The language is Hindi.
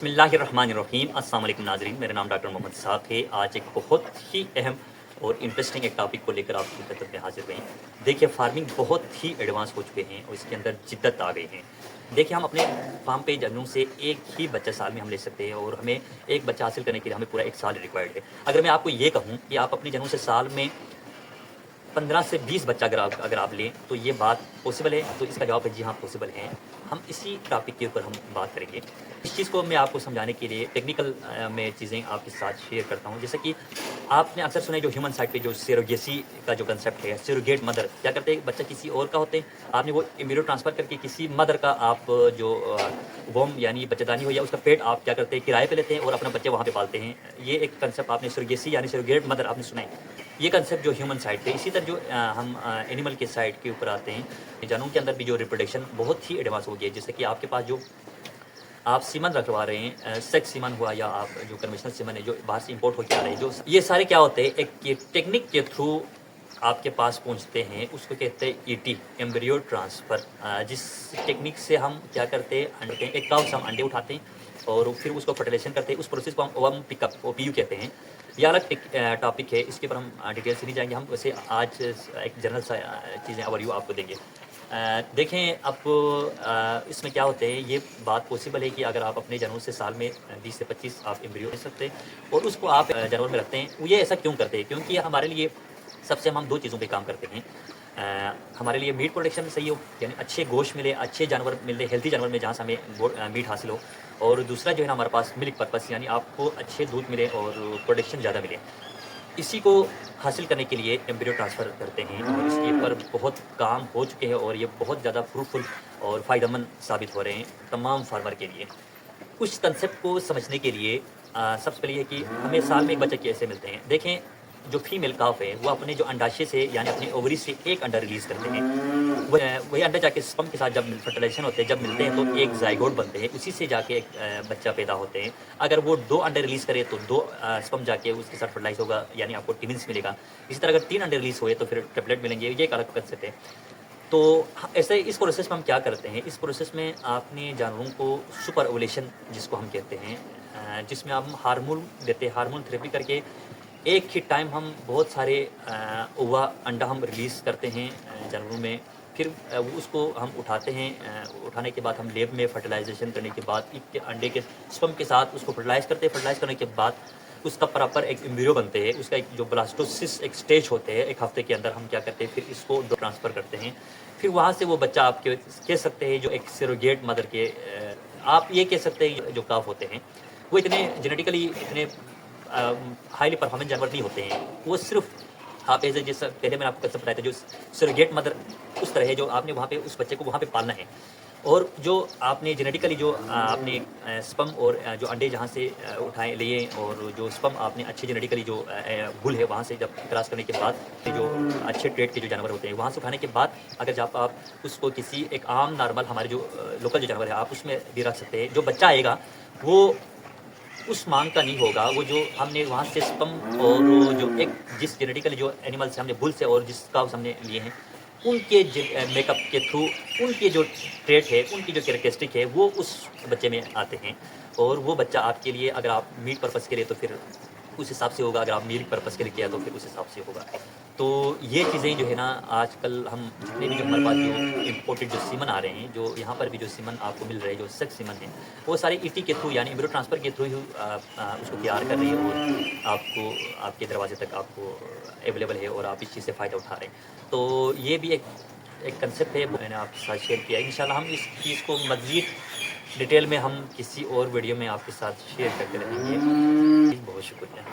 बिस्मिल्लाहिर्रहमानिर्रहीम। अस्सलाम वालेकुम नाज़रीन, मेरा नाम डॉक्टर मोहम्मद साहब है। आज एक बहुत ही अहम और इंटरेस्टिंग एक टॉपिक को लेकर आपकी खिदमत में हाजिर हुए हैं। देखिए, फार्मिंग बहुत ही एडवांस हो चुके हैं और इसके अंदर जिद्दत आ गई है। देखिए, हम अपने फार्म पे जानवरों से एक ही बच्चा साल में हम ले सकते हैं और हमें एक बच्चा हासिल करने के लिए हमें पूरा 1 साल रिक्वायर्ड है। अगर मैं आपको ये कहूँ कि आप अपने जानवरों से साल में 15 से 20 बच्चा अगर आप लें तो ये बात पॉसिबल है? तो इसका जवाब है जी हाँ, पॉसिबल है। हम इसी टॉपिक के ऊपर हम बात करेंगे। इस चीज़ को मैं आपको समझाने के लिए टेक्निकल में चीज़ें आपके साथ शेयर करता हूँ। जैसे कि आपने अक्सर सुना है जो ह्यूमन साइड पे जो सरोगेसी का जो कंसेप्ट है, सरोगेट मदर क्या करते हैं, बच्चा किसी और का होते हैं, आपने वो एम्ब्रियो ट्रांसफ़र करके किसी मदर का आप जो वोम यानी बच्चेदानी हो या उसका पेट आप क्या करते हैं, किराए पे लेते हैं और अपना बच्चे वहाँ पे पालते हैं। ये एक कंसेप्ट आपने सरोगेसी यानी सरोगेट मदर आपने सुना है। ये कंसेप्ट जो ह्यूमन साइड पे, इसी तरह जो हम एनिमल के साइड के ऊपर आते हैं, जानवरों के अंदर भी जो रिप्रोडक्शन बहुत ही एडवांस हो गई है। जैसे कि आपके पास जो आप सीमन रखवा रहे हैं, सेक्स सीमन हुआ या आप जो कन्वेंशनल सीमन है जो बाहर से इंपोर्ट होकर आ रहे हैं, जो ये सारे क्या होते हैं, एक ये टेक्निक के थ्रू आपके पास पहुंचते हैं, उसको कहते हैं ईटी, एम्ब्रियो ट्रांसफ़र। जिस टेक्निक से हम क्या करते हैं, अंडे, एक काउ से हम अंडे उठाते हैं और फिर उसको फर्टिलाइजेशन करते हैं। उस प्रोसेस को हम ओवम पिकअप ओपीयू कहते हैं। ये अलग टॉपिक है, इसके ऊपर हम डिटेल से नहीं जाएंगे। हम वैसे आज एक जनरल सा चीज़ें ओवरव्यू आपको देंगे। देखें अब इसमें क्या होते हैं, ये बात पॉसिबल है कि अगर आप अपने जानवरों से साल में 20 से 25 आप एम्ब्रियो ले सकते हैं और उसको आप जानवर में रखते हैं। ये ऐसा क्यों करते हैं? क्योंकि हमारे लिए सबसे हम 2 चीज़ों पे काम करते हैं। हमारे लिए मीट प्रोडक्शन सही हो, यानी अच्छे गोश्त मिले, अच्छे जानवर मिले, हेल्दी जानवर मिले जहाँ से हमें मीट हासिल हो। और दूसरा जो है ना, हमारे पास मिल्क पर्पस, यानी आपको अच्छे दूध मिले और प्रोडक्शन ज़्यादा मिले। इसी को हासिल करने के लिए एम्ब्रियो ट्रांसफ़र करते हैं और इसके ऊपर बहुत काम हो चुके हैं और ये बहुत ज़्यादा फ्रूटफुल और फ़ायदेमंद साबित हो रहे हैं तमाम फार्मर के लिए। कुछ कंसेप्ट को समझने के लिए सबसे पहले ये कि हमें साल में 1 बच्चे कैसे मिलते हैं। देखें, जो फीमेल काफ है वो अपने जो अंडाशय से यानी अपने ओवरी से एक अंडा रिलीज़ करते हैं। वही अंडा जाके स्पर्म के साथ जब फर्टिलाइजेशन होते हैं, जब मिलते हैं तो एक ज़ाइगोट बनते हैं, उसी से जाके एक बच्चा पैदा होते हैं। अगर वो 2 अंडे रिलीज़ करे तो 2 स्पर्म जाके उसके साथ फर्टिलाइज़ होगा, यानी आपको ट्विन्स मिलेगा। इसी तरह अगर 3 अंडे रिलीज़ हुए तो फिर ट्रिपलेट मिलेंगे। ये एक अलग कंसेप्ट है। तो ऐसे इस प्रोसेस में हम क्या करते हैं, इस प्रोसेस में आपने जानवरों को सुपर ओवुलेशन जिसको हम कहते हैं, जिसमें हम हार्मोन देते हैं, हार्मोन थेरेपी करके एक ही टाइम हम बहुत सारे ओवा अंडा हम रिलीज़ करते हैं जानवरों में। फिर वो उसको हम उठाते हैं। उठाने के बाद हम लैब में फर्टिलाइजेशन करने के बाद एक के अंडे के स्पर्म के साथ उसको फर्टिलाइज़ करते हैं। फर्टिलाइज़ करने के बाद उसका प्रॉपर एक एम्ब्रियो बनते हैं। उसका एक जो ब्लास्टोसिस एक स्टेज होते हैं, 1 हफ्ते के अंदर हम क्या करते हैं, फिर इसको ट्रांसफ़र करते हैं। फिर वहाँ से वो बच्चा आप कह सकते हैं जो एक सरोगेट मदर के आप ये कह सकते हैं जो काफ होते हैं, वो इतने जेनेटिकली इतने हाईली परफॉर्मेंस जानवर नहीं होते हैं। वो सिर्फ़ आप एज़ ए जैसा पहले मैंने आपको कंसेप्ट बताया था, जो सरोगेट मदर उस तरह है, जो आपने वहाँ पे उस बच्चे को वहाँ पे पालना है। और जो आपने जेनेटिकली जो आपने स्पर्म और जो अंडे जहाँ से उठाए लिए और जो स्पर्म आपने अच्छे जेनेटिकली जो बुल है वहाँ से जब क्रॉस करने के बाद ये जो अच्छे ट्रेड के जो जानवर होते हैं वहाँ से उठाने के बाद अगर जब आप उसको किसी एक आम नॉर्मल हमारे जो लोकल जो जानवर है आप उसमें भी रख सकते हैं। जो बच्चा आएगा वो उस मांग का नहीं होगा, वो जो हमने वहाँ से स्पर्म और वो जो एक जिस जेनेटिकली जो एनिमल से हमने बुल से और जिसका हमने लिए हैं, उनके मेकअप के थ्रू उनके जो ट्रेट है, उनकी जो कैरेक्टरिस्टिक है, वो उस बच्चे में आते हैं। और वो बच्चा आपके लिए अगर आप मीट पर्पज़ के लिए तो फिर उस हिसाब से होगा, अगर आप मिल्क पर्पज़ के लिए किया तो फिर उस हिसाब से होगा। तो ये चीज़ें जो है ना, आजकल हम जितने भी जो हमारे पास जो इम्पोर्टेड जो सीमन आ रहे हैं, जो यहाँ पर भी जो सीमन आपको मिल रहे हैं, जो सेक्स सीमन हैं, वो सारे ईटी के थ्रू यानी एम्ब्रियो ट्रांसफ़र के थ्रू ही उसको तैयार कर रही है और आपको आपके दरवाजे तक आपको अवेलेबल है और आप इस चीज़ से फ़ायदा उठा रहे हैं। तो ये भी एक कंसेप्ट है, मैंने आपके साथ शेयर किया है। इंशाल्लाह हम इस चीज़ को मज़ीद डिटेल में हम किसी और वीडियो में आपके साथ शेयर करते रहेंगे। बहुत शुक्रिया।